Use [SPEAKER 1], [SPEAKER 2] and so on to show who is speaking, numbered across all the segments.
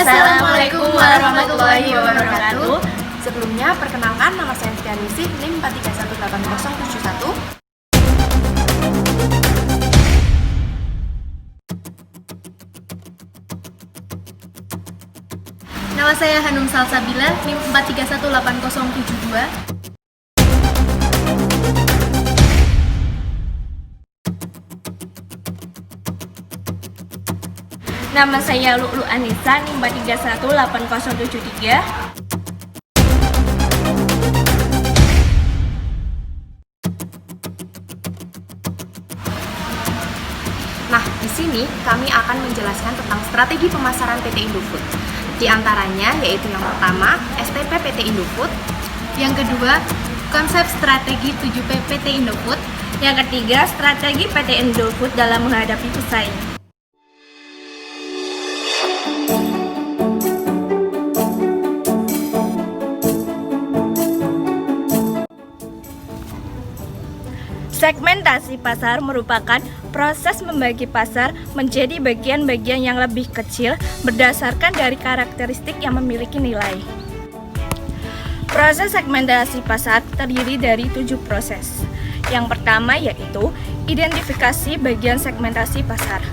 [SPEAKER 1] Assalamualaikum warahmatullahi wabarakatuh.
[SPEAKER 2] Sebelumnya, perkenalkan nama saya Fitrianingsih, NIM 4318071.
[SPEAKER 1] Nama saya Hanum Salsabila, NIM 4318072.
[SPEAKER 3] Nama saya Lu'lu Anissa, NIM 4318073.
[SPEAKER 2] Nah, di sini kami akan menjelaskan tentang strategi pemasaran PT Indofood. Di antaranya yaitu yang pertama, STP PT Indofood.
[SPEAKER 1] Yang kedua, konsep strategi 7P PT Indofood.
[SPEAKER 3] Yang ketiga, strategi PT Indofood dalam menghadapi pesaing. Segmentasi pasar merupakan proses membagi pasar menjadi bagian-bagian yang lebih kecil berdasarkan dari karakteristik yang memiliki nilai. Proses segmentasi pasar terdiri dari 7 proses. Yang pertama yaitu identifikasi bagian segmentasi pasar.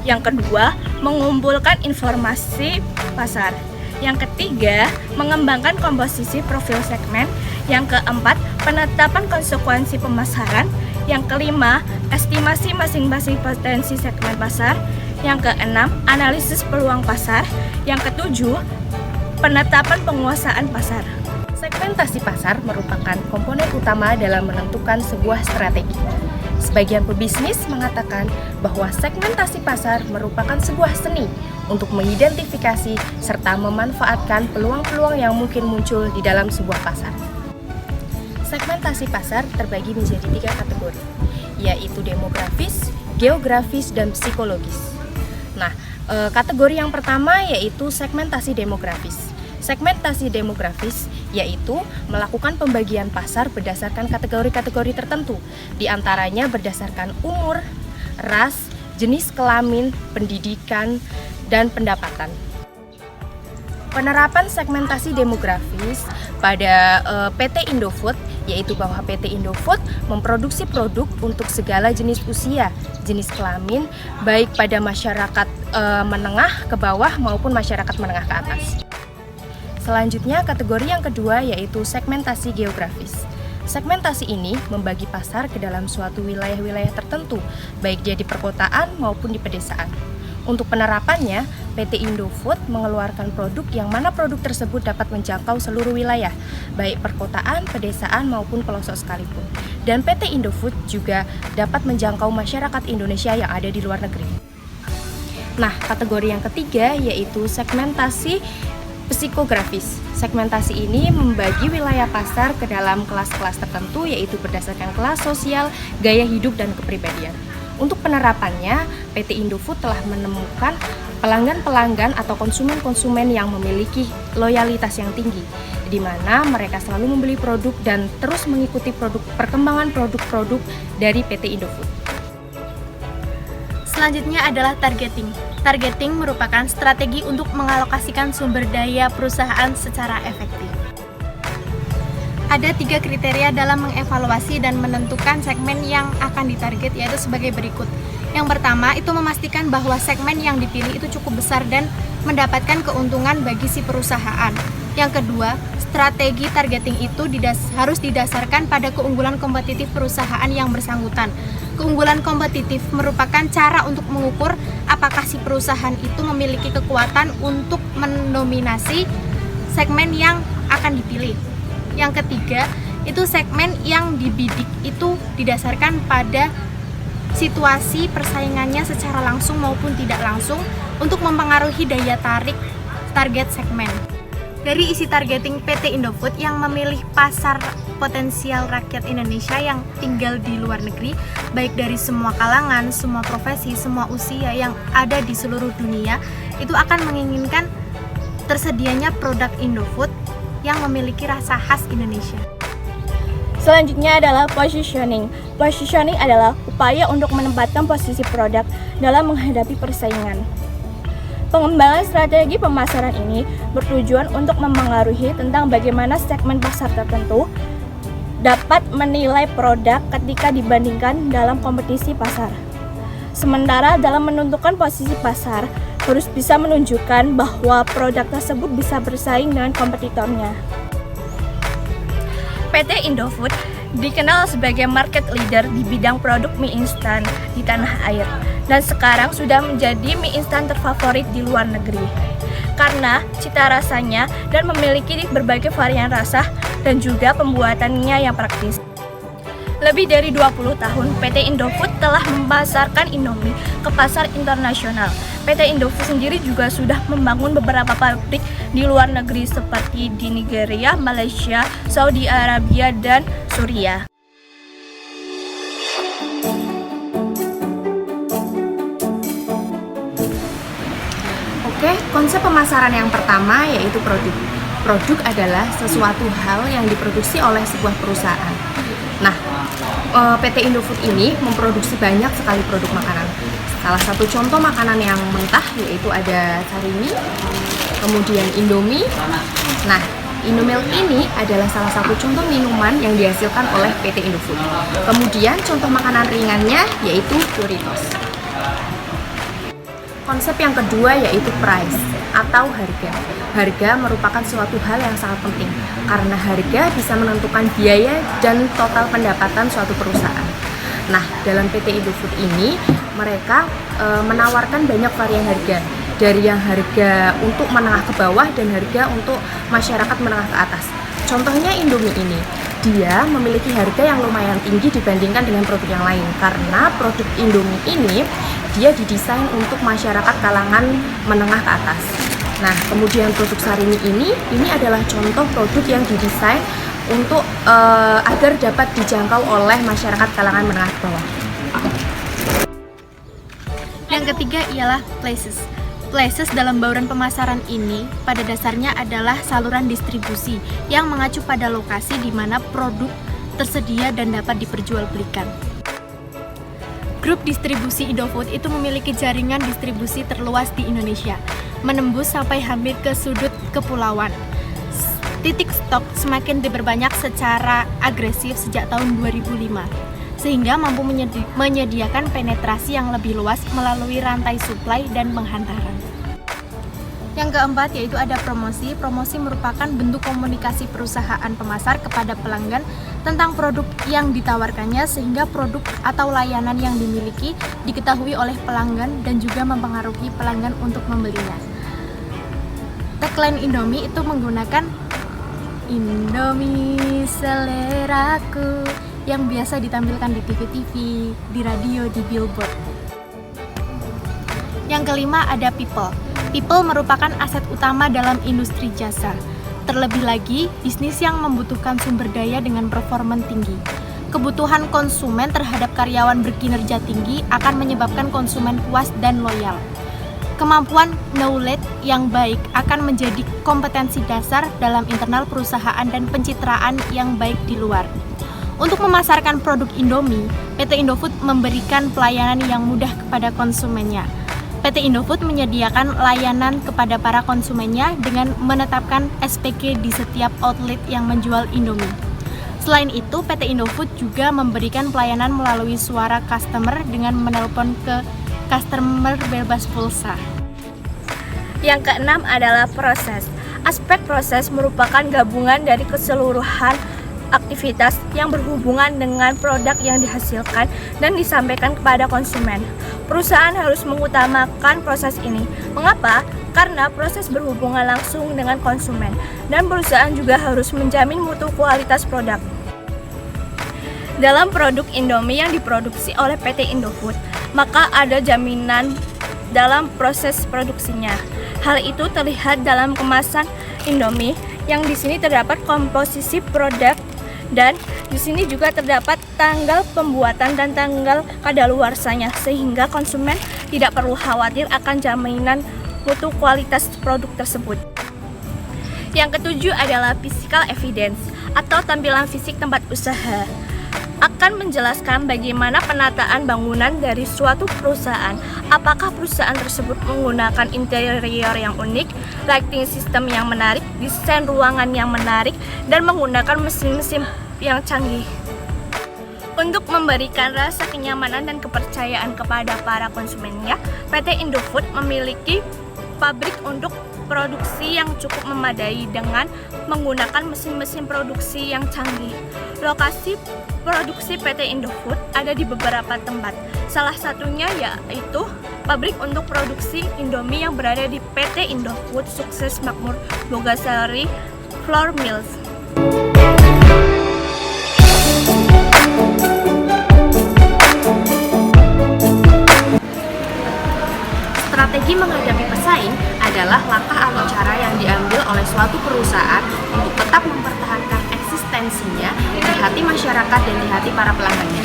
[SPEAKER 3] Yang kedua, mengumpulkan informasi pasar. Yang ketiga, mengembangkan komposisi profil segmen. Yang keempat, penetapan konsekuensi pemasaran. Yang kelima, estimasi masing-masing potensi segmen pasar. Yang keenam, analisis peluang pasar. Yang ketujuh, penetapan penguasaan pasar.
[SPEAKER 2] Segmentasi pasar merupakan komponen utama dalam menentukan sebuah strategi. Sebagian pebisnis mengatakan bahwa segmentasi pasar merupakan sebuah seni untuk mengidentifikasi serta memanfaatkan peluang-peluang yang mungkin muncul di dalam sebuah pasar. Segmentasi pasar terbagi menjadi 3 kategori, yaitu demografis, geografis, dan psikologis. Nah, kategori yang pertama yaitu segmentasi demografis. Segmentasi demografis yaitu melakukan pembagian pasar berdasarkan kategori-kategori tertentu, di antaranya berdasarkan umur, ras, jenis kelamin, pendidikan, dan pendapatan. Penerapan segmentasi demografis pada PT Indofood yaitu bahwa PT Indofood memproduksi produk untuk segala jenis usia, jenis kelamin, baik pada masyarakat menengah ke bawah maupun masyarakat menengah ke atas. Selanjutnya, kategori yang kedua yaitu segmentasi geografis. Segmentasi ini membagi pasar ke dalam suatu wilayah-wilayah tertentu, baik dia di perkotaan maupun di pedesaan. Untuk penerapannya, PT Indofood mengeluarkan produk yang mana produk tersebut dapat menjangkau seluruh wilayah, baik perkotaan, pedesaan maupun pelosok sekalipun. Dan PT Indofood juga dapat menjangkau masyarakat Indonesia yang ada di luar negeri. Nah, kategori yang ketiga yaitu segmentasi psikografis. Segmentasi ini membagi wilayah pasar ke dalam kelas-kelas tertentu yaitu berdasarkan kelas sosial, gaya hidup, dan kepribadian. Untuk penerapannya, PT Indofood telah menemukan pelanggan-pelanggan atau konsumen-konsumen yang memiliki loyalitas yang tinggi, di mana mereka selalu membeli produk dan terus mengikuti perkembangan produk-produk dari PT Indofood.
[SPEAKER 1] Selanjutnya adalah targeting. Targeting merupakan strategi untuk mengalokasikan sumber daya perusahaan secara efektif. Ada 3 kriteria dalam mengevaluasi dan menentukan segmen yang akan ditarget, yaitu sebagai berikut. Yang pertama, itu memastikan bahwa segmen yang dipilih itu cukup besar dan mendapatkan keuntungan bagi si perusahaan. Yang kedua, strategi targeting itu harus didasarkan pada keunggulan kompetitif perusahaan yang bersangkutan. Keunggulan kompetitif merupakan cara untuk mengukur apakah si perusahaan itu memiliki kekuatan untuk mendominasi segmen yang akan dipilih. Yang ketiga, itu segmen yang dibidik itu didasarkan pada situasi persaingannya secara langsung maupun tidak langsung untuk mempengaruhi daya tarik target segmen. Dari isi targeting PT Indofood yang memilih pasar potensial rakyat Indonesia yang tinggal di luar negeri, baik dari semua kalangan, semua profesi, semua usia yang ada di seluruh dunia, itu akan menginginkan tersedianya produk Indofood yang memiliki rasa khas Indonesia.
[SPEAKER 3] Selanjutnya adalah positioning. Positioning adalah upaya untuk menempatkan posisi produk dalam menghadapi persaingan. Pengembangan strategi pemasaran ini bertujuan untuk memengaruhi tentang bagaimana segmen pasar tertentu dapat menilai produk ketika dibandingkan dalam kompetisi pasar. Sementara dalam menentukan posisi pasar, harus bisa menunjukkan bahwa produk tersebut bisa bersaing dengan kompetitornya. PT Indofood dikenal sebagai market leader di bidang produk mie instan di tanah air dan sekarang sudah menjadi mie instan terfavorit di luar negeri karena cita rasanya dan memiliki berbagai varian rasa dan juga pembuatannya yang praktis. Lebih dari 20 tahun PT Indofood telah memasarkan Indomie ke pasar internasional. PT Indofood sendiri juga sudah membangun beberapa pabrik di luar negeri seperti di Nigeria, Malaysia, Saudi Arabia, dan Suriah.
[SPEAKER 2] Oke, konsep pemasaran yang pertama yaitu produk. Produk adalah sesuatu hal yang diproduksi oleh sebuah perusahaan. Nah, PT Indofood ini memproduksi banyak sekali produk makanan. Salah satu contoh makanan yang mentah yaitu ada Sarimi, kemudian Indomie. Nah, Indomilk ini adalah salah satu contoh minuman yang dihasilkan oleh PT Indofood. Kemudian contoh makanan ringannya yaitu Doritos. Konsep yang kedua yaitu price atau harga. Harga merupakan suatu hal yang sangat penting karena harga bisa menentukan biaya dan total pendapatan suatu perusahaan. Nah, dalam PT Indofood ini mereka menawarkan banyak varian harga, dari yang harga untuk menengah ke bawah dan harga untuk masyarakat menengah ke atas. Contohnya Indomie ini, dia memiliki harga yang lumayan tinggi dibandingkan dengan produk yang lain karena produk Indomie ini dia didesain untuk masyarakat kalangan menengah ke atas. Nah, kemudian produk Sarimi ini adalah contoh produk yang didesain untuk agar dapat dijangkau oleh masyarakat kalangan menengah ke bawah.
[SPEAKER 1] Yang ketiga ialah places. Places dalam bauran pemasaran ini pada dasarnya adalah saluran distribusi yang mengacu pada lokasi di mana produk tersedia dan dapat diperjualbelikan. Grup distribusi Indofood itu memiliki jaringan distribusi terluas di Indonesia, menembus sampai hampir ke sudut kepulauan. Titik stok semakin diperbanyak secara agresif sejak tahun 2005, sehingga mampu menyediakan penetrasi yang lebih luas melalui rantai suplai dan penghantaran. Yang keempat yaitu ada promosi. Promosi merupakan bentuk komunikasi perusahaan pemasar kepada pelanggan tentang produk yang ditawarkannya sehingga produk atau layanan yang dimiliki diketahui oleh pelanggan dan juga mempengaruhi pelanggan untuk membelinya. Tagline Indomie itu menggunakan Indomie seleraku yang biasa ditampilkan di TV-TV, di radio, di billboard. Yang kelima ada people. People merupakan aset utama dalam industri jasa. Terlebih lagi, bisnis yang membutuhkan sumber daya dengan performa tinggi. Kebutuhan konsumen terhadap karyawan berkinerja tinggi akan menyebabkan konsumen puas dan loyal. Kemampuan knowledge yang baik akan menjadi kompetensi dasar dalam internal perusahaan dan pencitraan yang baik di luar. Untuk memasarkan produk Indomie, PT Indofood memberikan pelayanan yang mudah kepada konsumennya. PT Indofood menyediakan layanan kepada para konsumennya dengan menetapkan SPG di setiap outlet yang menjual Indomie. Selain itu, PT Indofood juga memberikan pelayanan melalui suara customer dengan menelpon ke customer bebas pulsa.
[SPEAKER 3] Yang keenam adalah proses. Aspek proses merupakan gabungan dari keseluruhan aktivitas yang berhubungan dengan produk yang dihasilkan dan disampaikan kepada konsumen. Perusahaan harus mengutamakan proses ini. Mengapa? Karena proses berhubungan langsung dengan konsumen dan perusahaan juga harus menjamin mutu kualitas produk. Dalam produk Indomie yang diproduksi oleh PT Indofood, maka ada jaminan dalam proses produksinya. Hal itu terlihat dalam kemasan Indomie yang di sini terdapat komposisi produk dan di sini juga terdapat tanggal pembuatan dan tanggal kadaluarsanya sehingga konsumen tidak perlu khawatir akan jaminan mutu kualitas produk tersebut. Yang ketujuh adalah physical evidence atau tampilan fisik tempat usaha. akan menjelaskan bagaimana penataan bangunan dari suatu perusahaan. Apakah perusahaan tersebut menggunakan interior yang unik, lighting system yang menarik, desain ruangan yang menarik, dan menggunakan mesin-mesin yang canggih. Untuk memberikan rasa kenyamanan dan kepercayaan kepada para konsumennya, PT Indofood memiliki pabrik untuk produksi yang cukup memadai dengan menggunakan mesin-mesin produksi yang canggih. Lokasi produksi PT Indofood ada di beberapa tempat. Salah satunya yaitu pabrik untuk produksi Indomie yang berada di PT Indofood Sukses Makmur Bogasari Flour Mills.
[SPEAKER 2] Strategi menghadapi pesaing adalah langkah atau cara yang diambil oleh suatu perusahaan untuk tetap mempertahankan eksistensinya di hati masyarakat dan di hati para pelanggannya.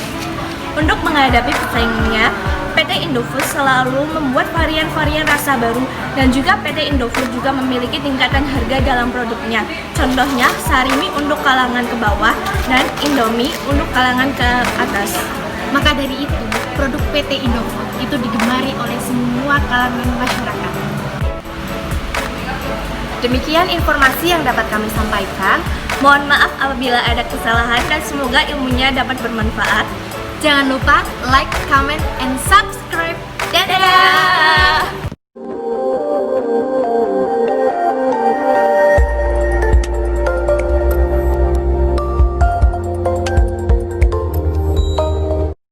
[SPEAKER 3] Untuk menghadapi pesaingnya, PT Indofood selalu membuat varian-varian rasa baru dan juga PT Indofood juga memiliki tingkatan harga dalam produknya. Contohnya, Sarimi untuk kalangan ke bawah dan Indomie untuk kalangan ke atas.
[SPEAKER 1] Maka dari itu, produk PT Indofood itu digemari oleh semua kalangan masyarakat.
[SPEAKER 2] Demikian informasi yang dapat kami sampaikan.
[SPEAKER 3] Mohon maaf apabila ada kesalahan dan semoga ilmunya dapat bermanfaat.
[SPEAKER 1] Jangan lupa like, comment, and subscribe.
[SPEAKER 3] Dadah!